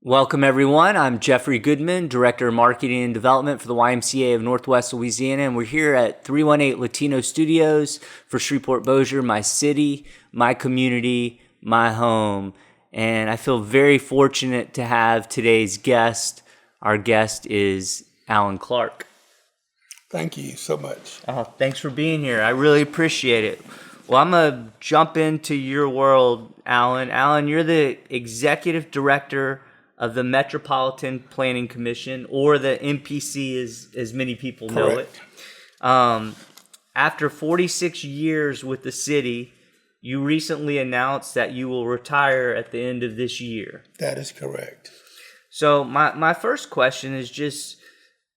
Welcome, everyone. I'm Jeffrey Goodman, Director of Marketing and Development for the YMCA of Northwest Louisiana, and we're here at 318 Latino Studios for Shreveport-Bossier, my city, my community, my home. And I feel very fortunate to have today's guest. Our guest is Alan Clarke. Thank you so much. Thanks for being here. I really appreciate it. Well, I'm going to jump into your world, Alan. Alan, you're the Executive Director of the Metropolitan Planning Commission, or the MPC as many people know it. After 46 years with the city, you recently announced that you will retire at the end of this year. That is correct. So my first question is just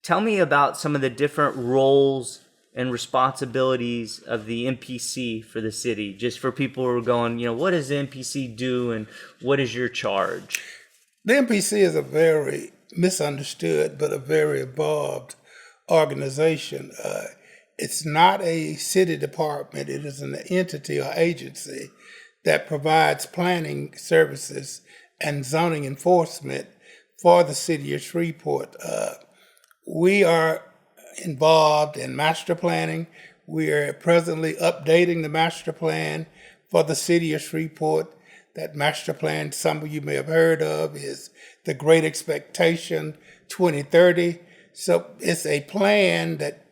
tell me about some of the different roles and responsibilities of the MPC for the city, just for people who are going, what does the MPC do and what is your charge? The MPC is a very misunderstood but a very involved organization. It's not a city department. It is an entity or agency that provides planning services and zoning enforcement for the city of Shreveport. We are involved in master planning. We are presently updating the master plan for the city of Shreveport. That master plan, some of you may have heard of, is the Great Expectation 2030. So it's a plan that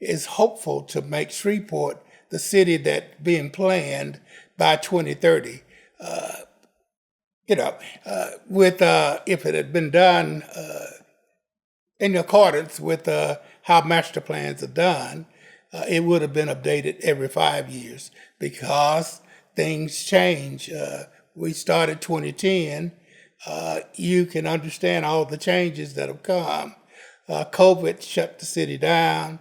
is hopeful to make Shreveport the city that's being planned by 2030. If it had been done in accordance with how master plans are done, it would have been updated every 5 years because things change. We started 2010. You can understand all the changes that have come. COVID shut the city down.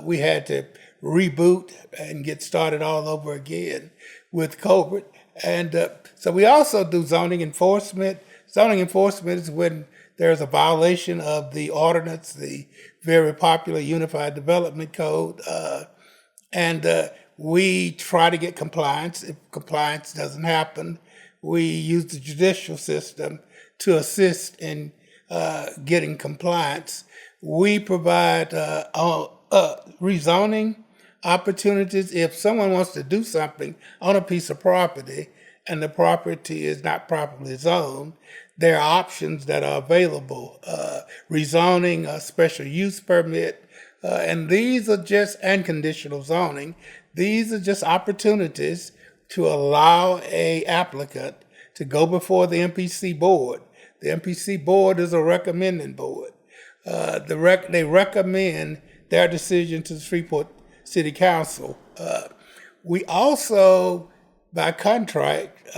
We had to reboot and get started all over again with COVID. And so we also do zoning enforcement. Zoning enforcement is when there's a violation of the ordinance, the very popular Unified Development Code. We try to get compliance. If compliance doesn't happen, we use the judicial system to assist in getting compliance. We provide rezoning opportunities. If someone wants to do something on a piece of property and the property is not properly zoned, there are options that are available. Rezoning, a special use permit, and these are just, and conditional zoning. These are just opportunities to allow a applicant to go before the MPC board. The MPC board is a recommending board. They recommend their decision to the Shreveport City Council. We also, by contract,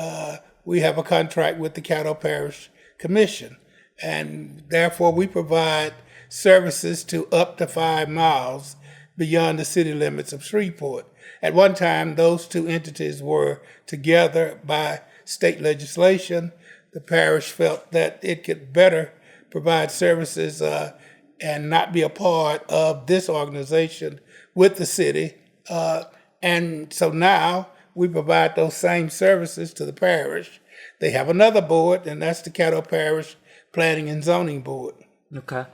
we have a contract with the Caddo Parish Commission, and therefore we provide services to up to 5 miles beyond the city limits of Shreveport. At one time, those two entities were together by state legislation. The parish felt that it could better provide services and not be a part of this organization with the city. And so now we provide those same services to the parish. They have another board, and that's the Caddo Parish Planning and Zoning Board. Okay.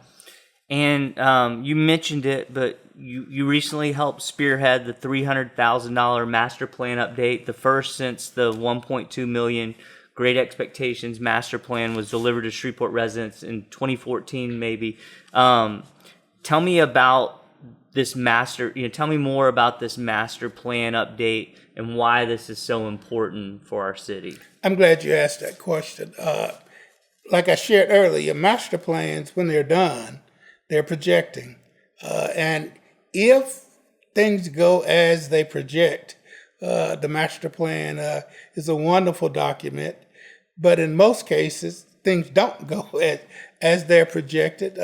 And you mentioned it, but you recently helped spearhead the $300,000 master plan update, the first since the $1.2 million Great Expectations master plan was delivered to Shreveport residents in 2014, maybe. Tell me about this tell me more about this master plan update and why this is so important for our city. I'm glad you asked that question. Like I shared earlier, master plans, when they're done, they're projecting. And if things go as they project, the master plan is a wonderful document. But in most cases, things don't go as they're projected.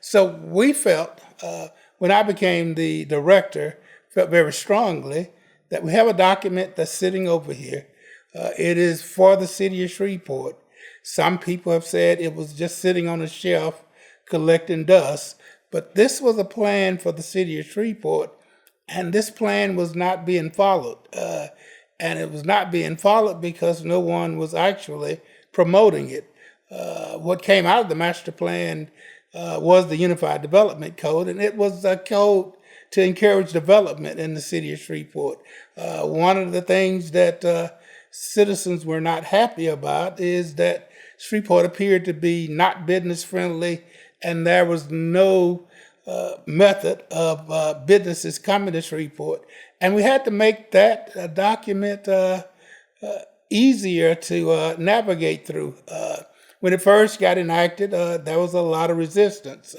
So we felt, when I became the director, felt very strongly that we have a document that's sitting over here. It is for the city of Shreveport. Some people have said it was just sitting on a shelf collecting dust, but this was a plan for the city of Shreveport, and this plan was not being followed. And it was not being followed because no one was actually promoting it. what came out of the master plan was the Unified Development Code, and it was a code to encourage development in the city of Shreveport. One of the things that citizens were not happy about is that Shreveport appeared to be not business friendly, and there was no method of businesses coming to Shreveport. And we had to make that document easier to navigate through. When it first got enacted, there was a lot of resistance.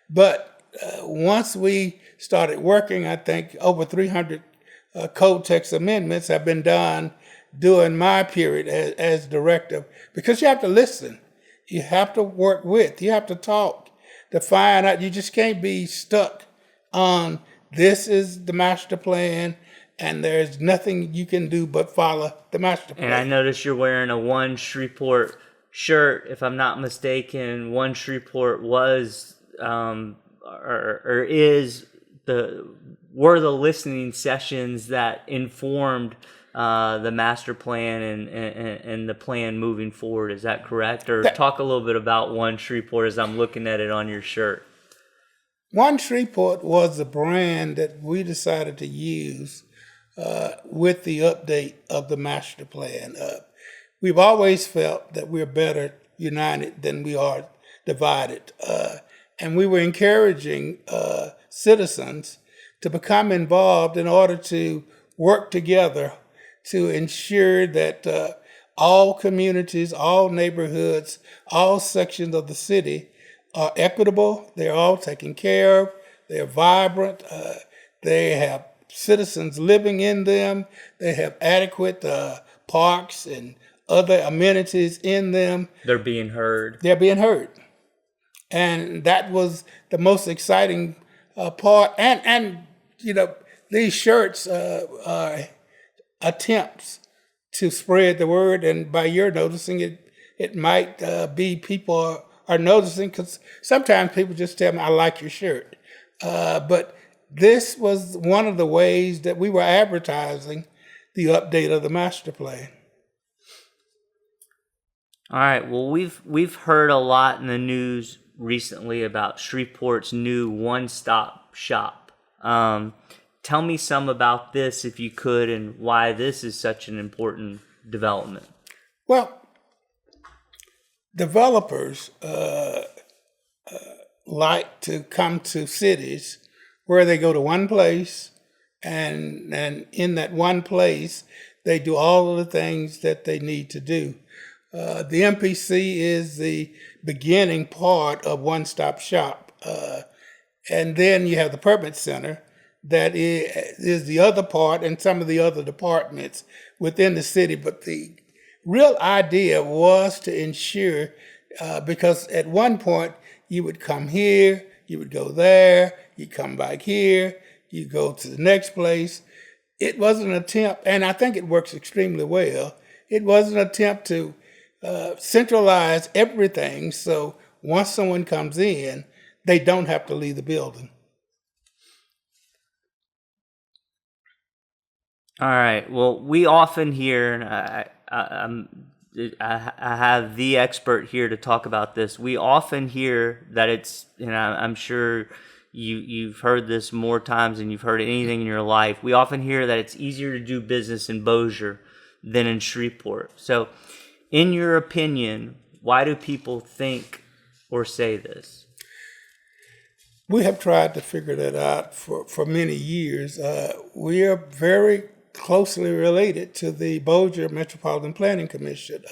But once we started working, I think over 300 code text amendments have been done during my period as director, because you have to listen, you have to work with, you have to talk to find out. You just can't be stuck on this is the master plan and there's nothing you can do but follow the master plan. And I noticed you're wearing a One Shreveport shirt, if I'm not mistaken. One Shreveport was or is were the listening sessions that informed the master plan and the plan moving forward. Is that correct? Or talk a little bit about One Shreveport as I'm looking at it on your shirt. One Shreveport was the brand that we decided to use with the update of the master plan. We've always felt that we're better united than we are divided. And we were encouraging citizens to become involved in order to work together to ensure that all communities, all neighborhoods, all sections of the city are equitable, they're all taken care of, they're vibrant, they have citizens living in them, they have adequate parks and other amenities in them. They're being heard. They're being heard. And that was the most exciting part. And you know, these shirts are attempts to spread the word, and by your noticing it, it might be people are noticing, because sometimes people just tell me, I like your shirt. But this was one of the ways that we were advertising the update of the master plan. All right. Well, we've heard a lot in the news recently about Shreveport's new one-stop shop. Tell me some about this, if you could, and why this is such an important development. Well, developers like to come to cities where they go to one place, and in that one place, they do all of the things that they need to do. The MPC is the beginning part of One Stop Shop. And then you have the Permit Center that is the other part, and some of the other departments within the city. But the real idea was to ensure, because at one point you would come here, you would go there, you come back here, you go to the next place. It was an attempt, and I think it works extremely well. It was an attempt to centralize everything, so once someone comes in, they don't have to leave the building. All right. Well, we often hear, and I have the expert here to talk about this. We often hear that it's, and I'm sure you've heard this more times than you've heard anything in your life. We often hear that it's easier to do business in Bossier than in Shreveport. So, in your opinion, why do people think or say this? We have tried to figure that out for many years. We are very closely related to the Bossier Metropolitan Planning Commission.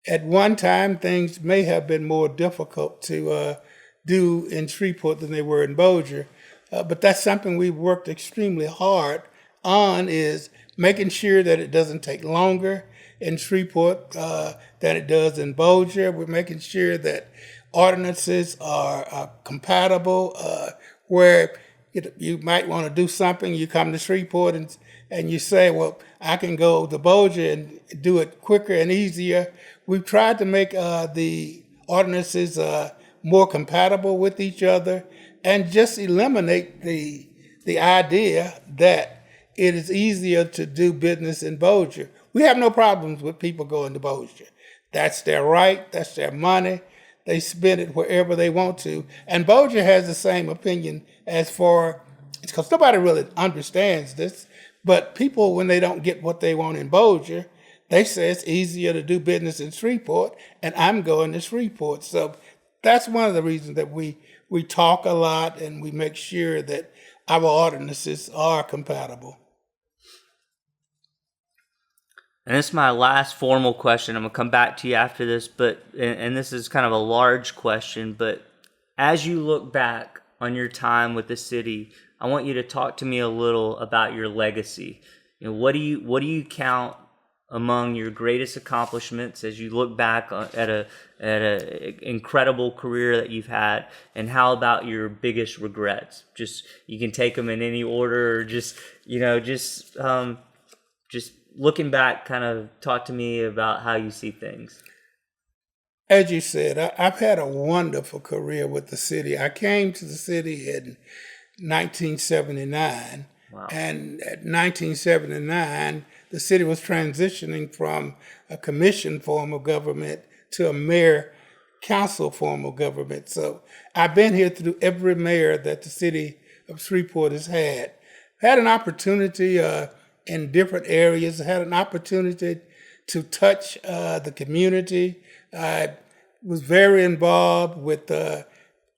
At one time, things may have been more difficult to do in Shreveport than they were in Bossier, but that's something we've worked extremely hard on, is making sure that it doesn't take longer in Shreveport than it does in Bossier. We're making sure that ordinances are compatible, where you might want to do something, you come to Shreveport and you say, well, I can go to Bossier and do it quicker and easier. We've tried to make the ordinances more compatible with each other, and just eliminate the idea that it is easier to do business in Bossier. We have no problems with people going to Bossier. That's their right. That's their money. They spend it wherever they want to. And Bossier has the same opinion as for, because nobody really understands this, but people, when they don't get what they want in Bossier, they say it's easier to do business in Shreveport, and I'm going to Shreveport. So that's one of the reasons that we talk a lot and we make sure that our ordinances are compatible. And this is my last formal question. I'm going to come back to you after this, but and this is kind of a large question, but as you look back on your time with the city, I want you to talk to me a little about your legacy. What do you count among your greatest accomplishments as you look back at a incredible career that you've had, and how about your biggest regrets? Just, you can take them in any order, or just looking back, kind of talk to me about how you see things. As you said, I've had a wonderful career with the city. I came to the city in 1979. Wow. And at 1979, the city was transitioning from a commission form of government to a mayor council form of government. So I've been here through every mayor that the city of Shreveport has had. Had an opportunity in different areas, had an opportunity to touch the community. I was very involved with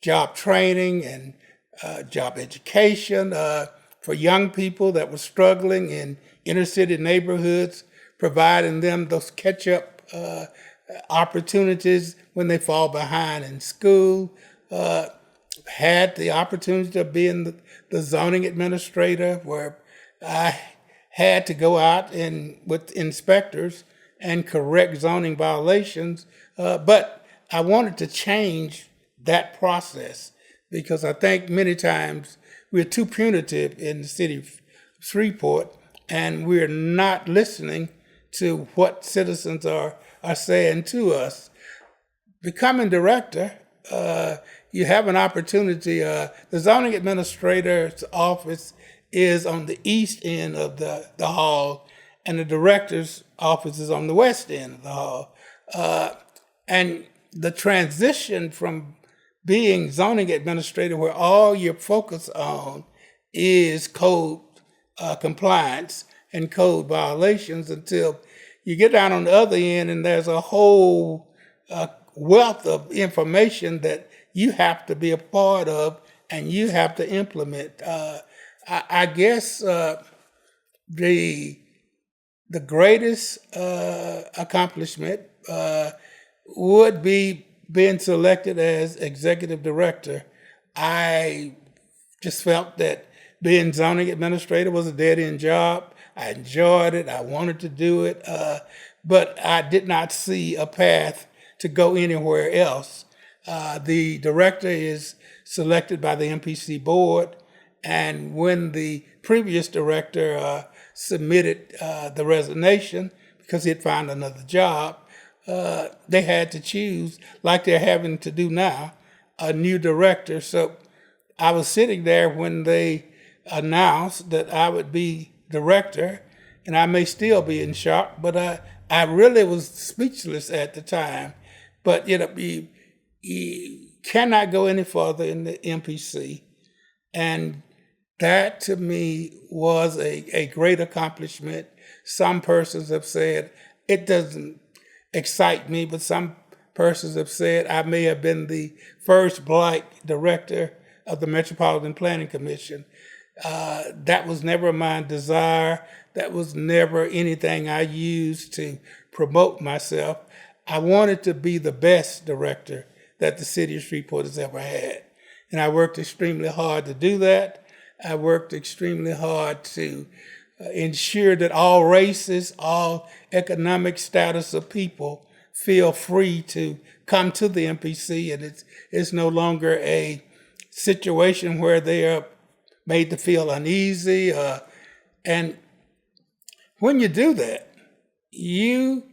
job training and job education for young people that were struggling in inner city neighborhoods, providing them those catch-up opportunities when they fall behind in school. Had the opportunity of being the zoning administrator, where I had to go out with inspectors and correct zoning violations. But I wanted to change that process, because I think many times we're too punitive in the city of Shreveport, and we're not listening to what citizens are saying to us. Becoming director, you have an opportunity. The zoning administrator's office is on the east end of the hall, and the director's office is on the west end of the hall. And the transition from being zoning administrator, where all you're focused on is code compliance and code violations, until you get down on the other end and there's a whole wealth of information that you have to be a part of and you have to implement. I guess the greatest accomplishment would be being selected as executive director. I just felt that being zoning administrator was a dead-end job. I enjoyed it. I wanted to do it, but I did not see a path to go anywhere else. The director is selected by the MPC board, and when the previous director submitted the resignation because he had found another job, they had to choose, like they're having to do now, a new director. So I was sitting there when they announced that I would be director, and I may still be in shock, but I really was speechless at the time. But you cannot go any further in the MPC, and that to me was a great accomplishment. Some persons have said it doesn't excite me, but some persons have said I may have been the first Black director of the Metropolitan Planning Commission. That was never my desire. That was never anything I used to promote myself. I wanted to be the best director that the city of Shreveport has ever had. And I worked extremely hard to do that. I worked extremely hard to ensure that all races, all economic status of people feel free to come to the MPC, and it's no longer a situation where they are made to feel uneasy. And when you do that, you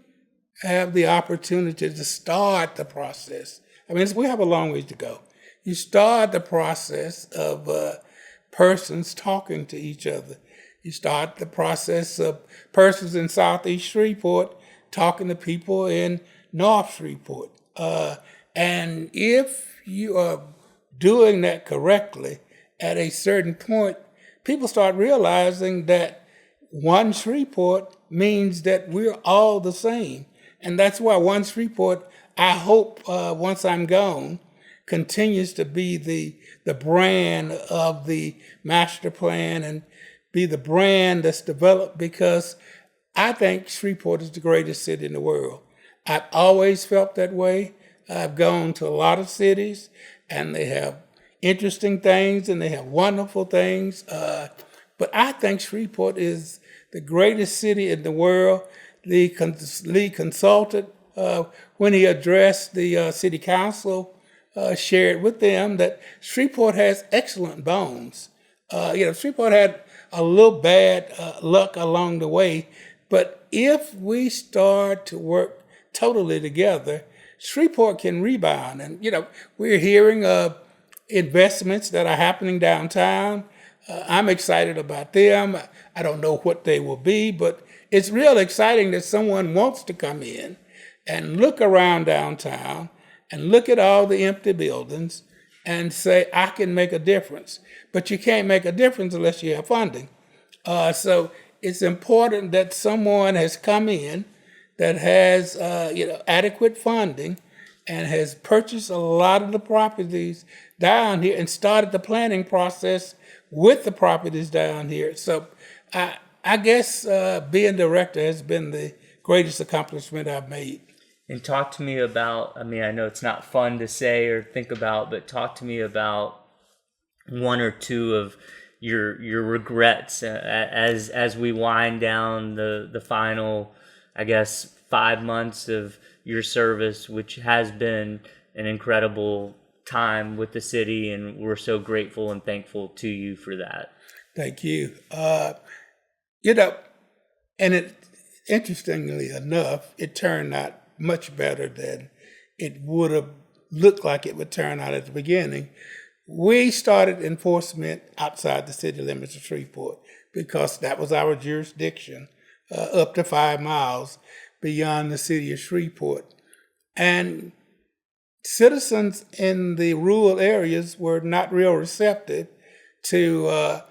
have the opportunity to start the process. I mean, we have a long ways to go. You start the process of persons talking to each other. You start the process of persons in Southeast Shreveport talking to people in North Shreveport. And if you are doing that correctly, at a certain point, people start realizing that one Shreveport means that we're all the same. And that's why one Shreveport, I hope once I'm gone, continues to be the brand of the master plan and be the brand that's developed, because I think Shreveport is the greatest city in the world. I've always felt that way. I've gone to a lot of cities and they have interesting things and they have wonderful things. But I think Shreveport is the greatest city in the world. The lead consultant, when he addressed the city council, shared with them that Shreveport has excellent bones. Shreveport had a little bad luck along the way, but if we start to work totally together, Shreveport can rebound. And, we're hearing of investments that are happening downtown. I'm excited about them. I don't know what they will be, but it's real exciting that someone wants to come in and look around downtown and look at all the empty buildings and say, I can make a difference. But you can't make a difference unless you have funding. So it's important that someone has come in that has adequate funding and has purchased a lot of the properties down here and started the planning process with the properties down here. So I guess being director has been the greatest accomplishment I've made. And talk to me about, I know it's not fun to say or think about, but talk to me about one or two of your regrets as we wind down the final, 5 months of your service, which has been an incredible time with the city, and we're so grateful and thankful to you for that. Thank you. And interestingly enough, it turned out much better than it would have looked like it would turn out at the beginning. We started enforcement outside the city limits of Shreveport because that was our jurisdiction, up to 5 miles beyond the city of Shreveport. And citizens in the rural areas were not real receptive to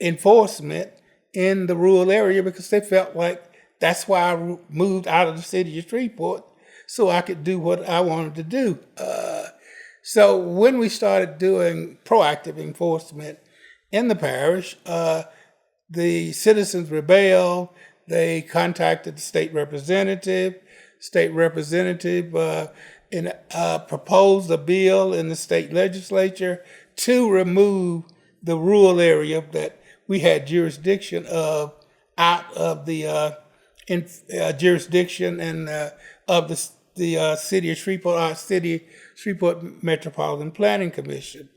enforcement in the rural area because they felt like that's why I moved out of the city of Shreveport, so I could do what I wanted to do. So when we started doing proactive enforcement in the parish, the citizens rebelled. They contacted the state representative. State representative proposed a bill in the state legislature to remove the rural area that we had jurisdiction of out of the jurisdiction and of the city of Shreveport, our city Shreveport Metropolitan Planning Commission.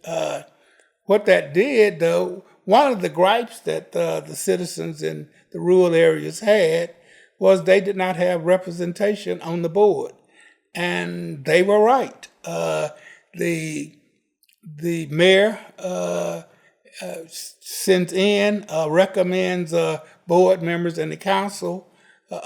What that did, though, one of the gripes that the citizens in the rural areas had was they did not have representation on the board, and they were right. The mayor sends in, recommends board members, and the council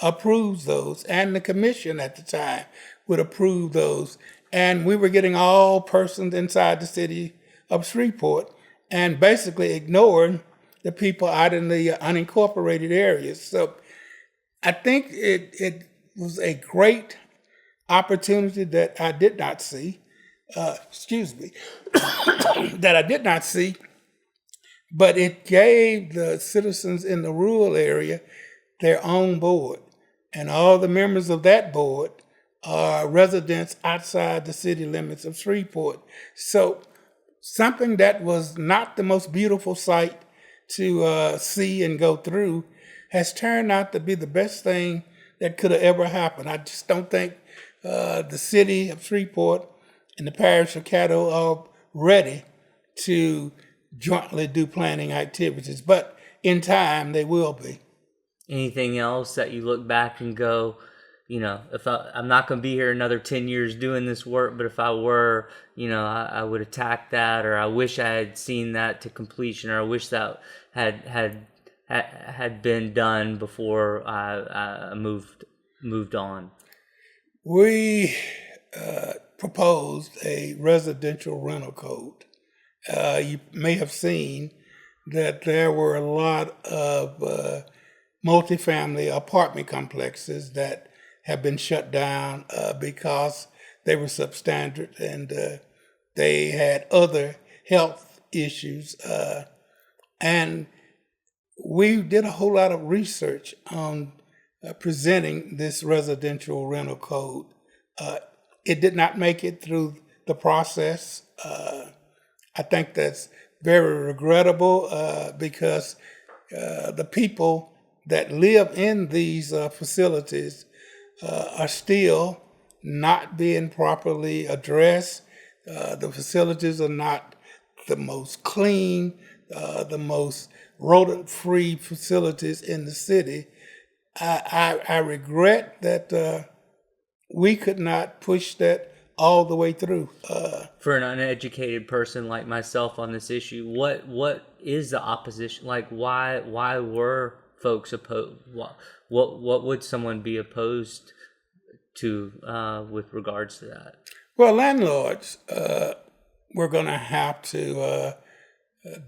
approves those, and the commission at the time would approve those. And we were getting all persons inside the city of Shreveport and basically ignoring the people out in the unincorporated areas. So I think it was a great opportunity that I did not see, that I did not see, but it gave the citizens in the rural area their own board. And all the members of that board are residents outside the city limits of Shreveport. So something that was not the most beautiful sight to see and go through has turned out to be the best thing that could have ever happened. I just don't think the city of Shreveport and the parish of Caddo are ready to jointly do planning activities, but in time they will be. Anything else that you look back and go, if I'm not going to be here another 10 years doing this work, but if I were, I would attack that, or I wish I had seen that to completion, or I wish that had had been done before I moved on? We proposed a residential rental code. You may have seen that there were a lot of multifamily apartment complexes that have been shut down because they were substandard and they had other health issues. And we did a whole lot of research on presenting this residential rental code. It did not make it through the process. I think that's very regrettable because the people that live in these facilities are still not being properly addressed. The facilities are not the most clean, the most rodent-free facilities in the city. I regret that we could not push that all the way through. For an uneducated person like myself on this issue, what is the opposition? Like, why were folks opposed? What would someone be opposed to with regards to that? Well, landlords were going to have to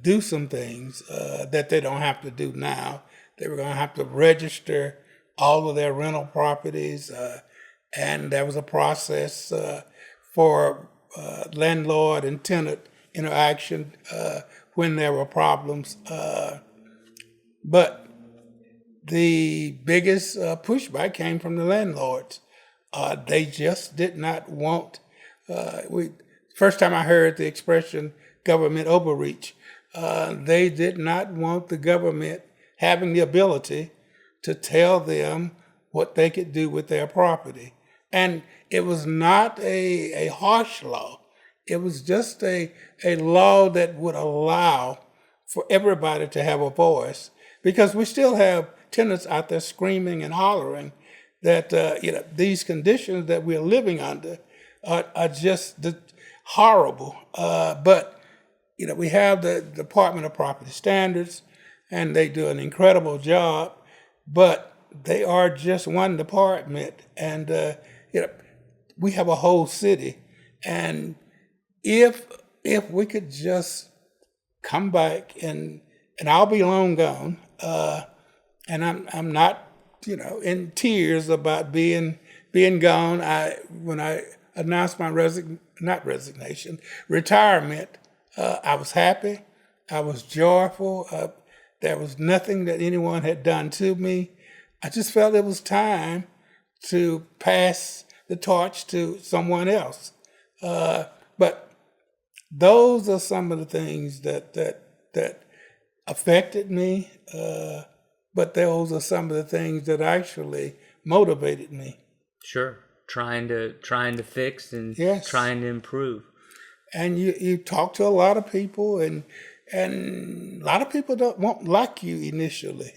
do some things that they don't have to do now. They were going to have to register all of their rental properties, and there was a process for landlord and tenant interaction when there were problems. But the biggest pushback came from the landlords. They just did not want. First time I heard the expression government overreach, they did not want the government having the ability to tell them what they could do with their property. And it was not a harsh law. It was just a law that would allow for everybody to have a voice, because we still have tenants out there screaming and hollering that these conditions that we're living under are just horrible. But we have the Department of Property Standards, and they do an incredible job, but they are just one department, and we have a whole city. And if we could just come back, and I'll be long gone, and I'm not in tears about being gone. When I announced my retirement, I was happy, I was joyful. There was nothing that anyone had done to me. I just felt it was time to pass the torch to someone else. But those are some of the things that affected me. But those are some of the things that actually motivated me. Sure, trying to fix and Yes. trying to improve. And you talk to a lot of people, and a lot of people won't like you initially,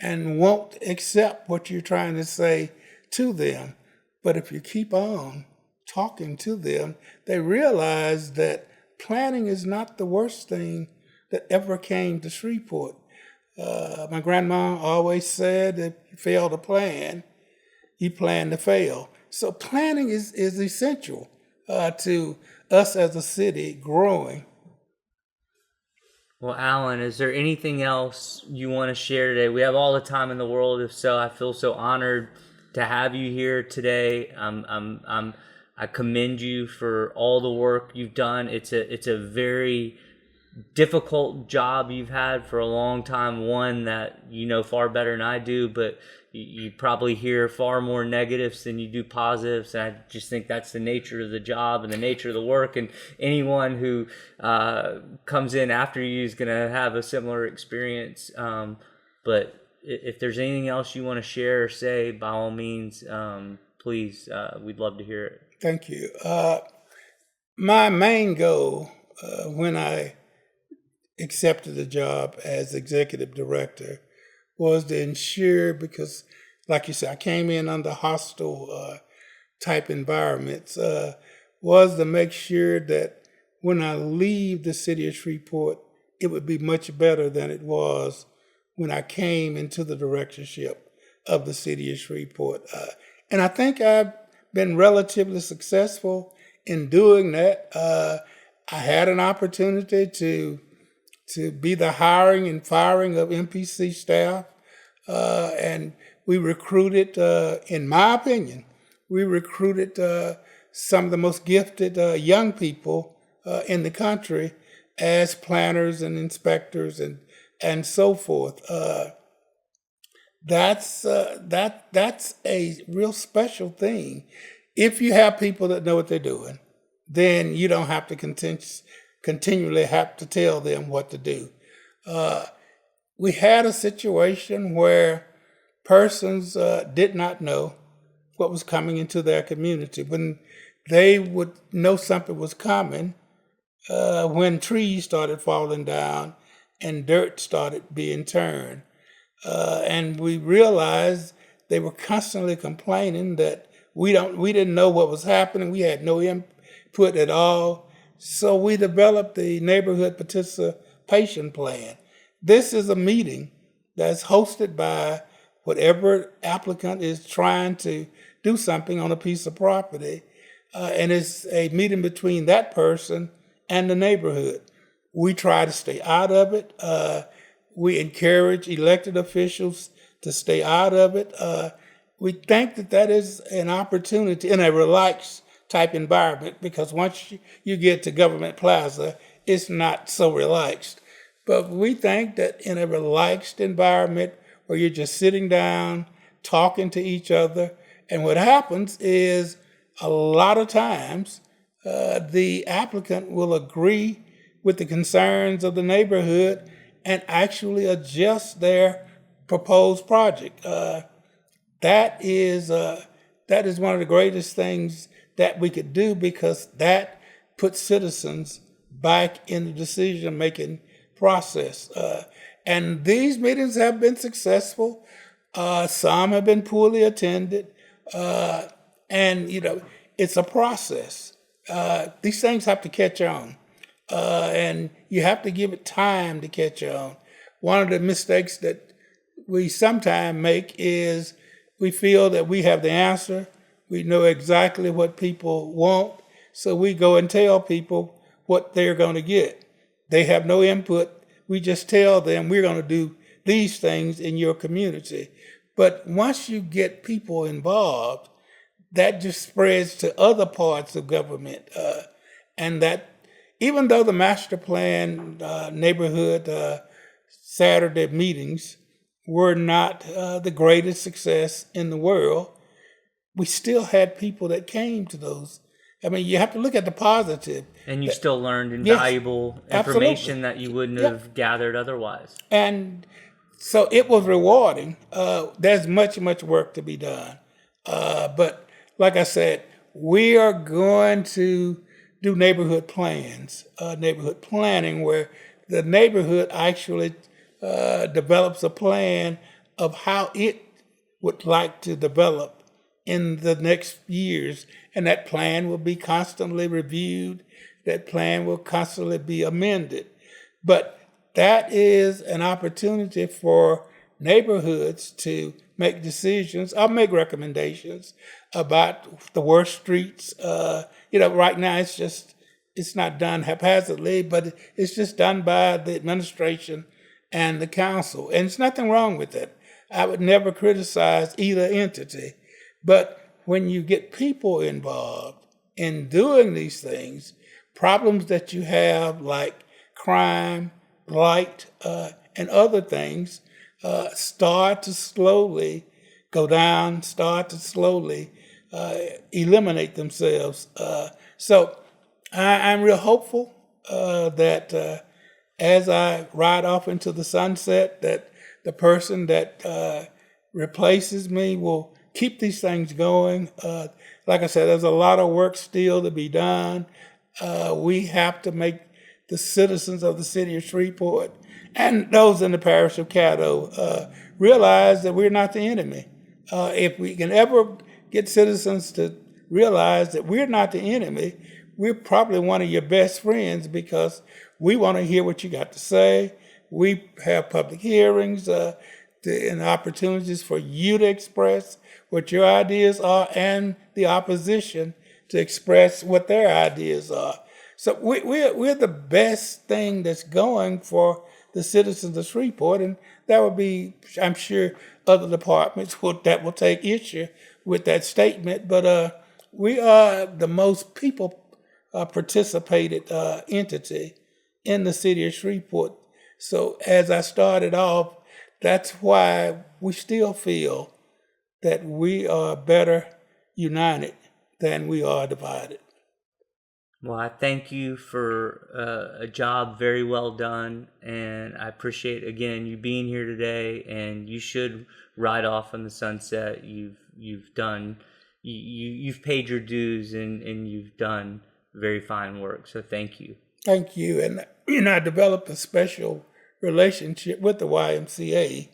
and won't accept what you're trying to say to them. But if you keep on talking to them, they realize that planning is not the worst thing that ever came to Shreveport. My grandma always said, if you fail to plan, you plan to fail. So planning is essential to us as a city growing. Well, Alan, is there anything else you want to share today? We have all the time in the world. If so, I feel so honored to have you here today. I commend you for all the work you've done. It's a very difficult job you've had for a long time, one that you know far better than I do, but you probably hear far more negatives than you do positives. And I just think that's the nature of the job and the nature of the work, and anyone who comes in after you is going to have a similar experience. But if there's anything else you want to share or say, by all means, please, we'd love to hear it. Thank you. My main goal when I accepted the job as executive director was to ensure, because like you said, I came in under hostile type environments, was to make sure that when I leave the city of Shreveport, it would be much better than it was when I came into the directorship of the City of Shreveport. And I think I've been relatively successful in doing that. I had an opportunity to be the hiring and firing of MPC staff, and we recruited, in my opinion, we recruited some of the most gifted young people in the country as planners and inspectors and so forth. That's a real special thing. If you have people that know what they're doing, then you don't have to continually have to tell them what to do. We had a situation where persons did not know what was coming into their community. When they would know something was coming, when trees started falling down and dirt started being turned. And we realized they were constantly complaining that we didn't know what was happening. We had no input at all. So we developed the neighborhood participation plan. This is a meeting that's hosted by whatever applicant is trying to do something on a piece of property. And it's a meeting between that person and the neighborhood. We try to stay out of it. We encourage elected officials to stay out of it. We think that is an opportunity in a relaxed type environment, because once you get to Government Plaza, it's not so relaxed. But we think that in a relaxed environment where you're just sitting down, talking to each other, and what happens is a lot of times the applicant will agree with the concerns of the neighborhood and actually adjust their proposed project. That is one of the greatest things that we could do, because that puts citizens back in the decision-making process. And these meetings have been successful. Some have been poorly attended. And, it's a process. These things have to catch on. And you have to give it time to catch on. One of the mistakes that we sometimes make is we feel that we have the answer. We know exactly what people want, so we go and tell people what they're going to get. They have no input. We just tell them we're going to do these things in your community. But once you get people involved, that just spreads to other parts of government. And that even though the master plan neighborhood Saturday meetings were not the greatest success in the world, we still had people that came to those. I mean, you have to look at the positive. And you still learned invaluable information that you wouldn't have gathered otherwise. And so it was rewarding. There's much work to be done. But like I said, we are going to do neighborhood plans, neighborhood planning, where the neighborhood actually develops a plan of how it would like to develop in the next years. And that plan will be constantly reviewed. That plan will constantly be amended. But that is an opportunity for neighborhoods to make decisions or make recommendations about the worst streets. Right now it's not done haphazardly, but it's just done by the administration and the council. And there's nothing wrong with it. I would never criticize either entity. But when you get people involved in doing these things, problems that you have like crime, blight, and other things start to slowly go down, start to slowly eliminate themselves. So I'm real hopeful that as I ride off into the sunset, that the person that replaces me will keep these things going. Like I said, there's a lot of work still to be done. We have to make the citizens of the city of Shreveport and those in the parish of Caddo realize that we're not the enemy. If we can ever get citizens to realize that we're not the enemy, we're probably one of your best friends, because we want to hear what you got to say. We have public hearings and opportunities for you to express what your ideas are and the opposition to express what their ideas are. So we're the best thing that's going for the citizens of Shreveport, and that would be, I'm sure, other departments that will take issue with that statement. But we are the most people participated entity in the city of Shreveport. So as I started off, that's why we still feel that we are better united than we are divided. Well, I thank you for a job very well done, and I appreciate again you being here today. And you should ride off in the sunset. You've done you've paid your dues, and you've done very fine work. So thank you. Thank you. And I developed a special relationship with the YMCA.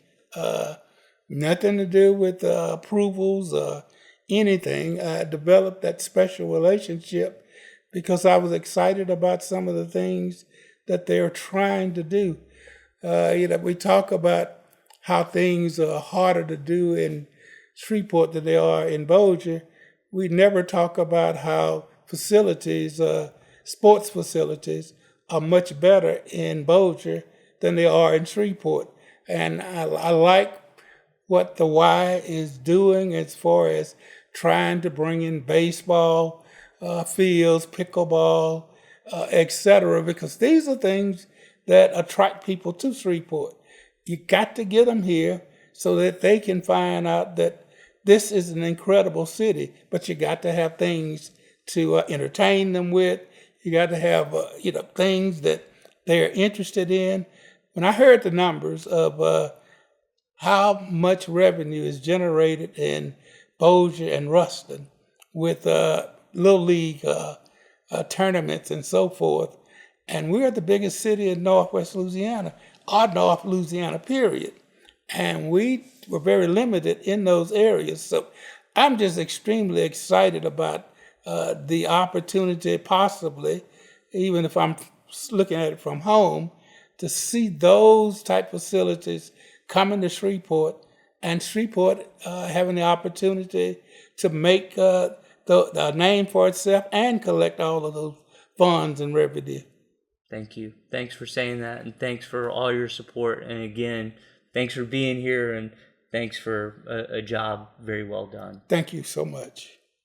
Nothing to do with approvals or anything. I developed that special relationship because I was excited about some of the things that they're trying to do. We talk about how things are harder to do in Shreveport than they are in Bossier. We never talk about how facilities, sports facilities, are much better in Bossier than they are in Shreveport. And I like what the Y is doing as far as trying to bring in baseball, fields, pickleball, etc., because these are things that attract people to Shreveport. You got to get them here so that they can find out that this is an incredible city, but you got to have things to entertain them with. You got to have things that they're interested in. When I heard the numbers of how much revenue is generated in Bossier and Ruston with Little League tournaments and so forth, and we're the biggest city in Northwest Louisiana, or North Louisiana, period. And we were very limited in those areas. So I'm just extremely excited about the opportunity, possibly, even if I'm looking at it from home, to see those type facilities coming to Shreveport, and Shreveport having the opportunity to make the name for itself and collect all of those funds and revenue. Thank you. Thanks for saying that, and thanks for all your support. And again, thanks for being here, and thanks for a job very well done. Thank you so much.